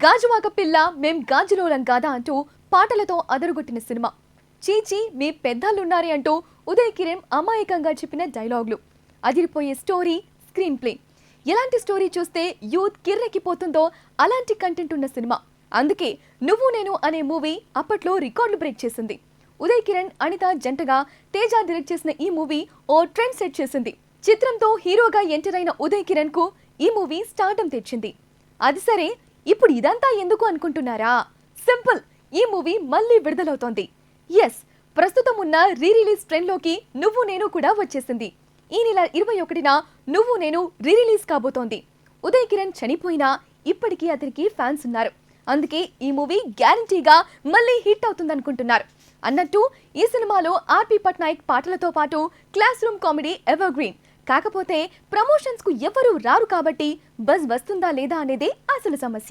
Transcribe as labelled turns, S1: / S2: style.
S1: గాజువాక పిల్ల మేం గాజులోలం కాదా అంటూ పాటలతో అదరగొట్టిన సినిమా. చీచీ మీ పెద్దలున్నారే అంటూ ఉదయ్ కిరణ్ అమాయకంగా చెప్పిన డైలాగులు, అదిరిపోయే స్టోరీ, స్క్రీన్ ప్లే. ఎలాంటి స్టోరీ చూస్తే యూత్ కిర్రెక్కిపోతుందో అలాంటి కంటెంట్ ఉన్న సినిమా. అందుకే నువ్వు నేను అనే మూవీ అప్పట్లో రికార్డులు బ్రేక్ చేసింది. ఉదయ్ కిరణ్, అనిత జంటగా తేజ డైరెక్ట్ చేసిన ఈ మూవీ ఓ ట్రెండ్ సెట్ చేసింది. చిత్రంతో హీరోగా ఎంటర్ అయిన ఉదయ్ కిరణ్ కు ఈ మూవీ స్టార్డమ్ తెచ్చింది. అది సరే, ఇప్పుడు ఇదంతా ఎందుకు అనుకుంటున్నారా? సింపుల్, ఈ మూవీ మళ్ళీ విడుదలవుతోంది. ఎస్, ప్రస్తుతం ఉన్న రీ రిలీజ్ ట్రెండ్ లోకి నువ్వు నేను కూడా వచ్చేసింది. ఈ నెల 21న నువ్వు నేను రీ రిలీజ్ కాబోతోంది. ఉదయ్ కిరణ్ చనిపోయినా ఇప్పటికీ అతనికి ఫ్యాన్స్ ఉన్నారు. అందుకే ఈ మూవీ గ్యారంటీగా మళ్ళీ హిట్ అవుతుందనుకుంటున్నారు. అన్నట్టు ఈ సినిమాలో ఆర్పి పట్నాయక్ పాటలతో పాటు class room comedy ever green. కాకపోతే ప్రమోషన్స్ కు ఎవరూ రారు కాబట్టి బజ్ వస్తుందా లేదా అనేదే అసలు సమస్య.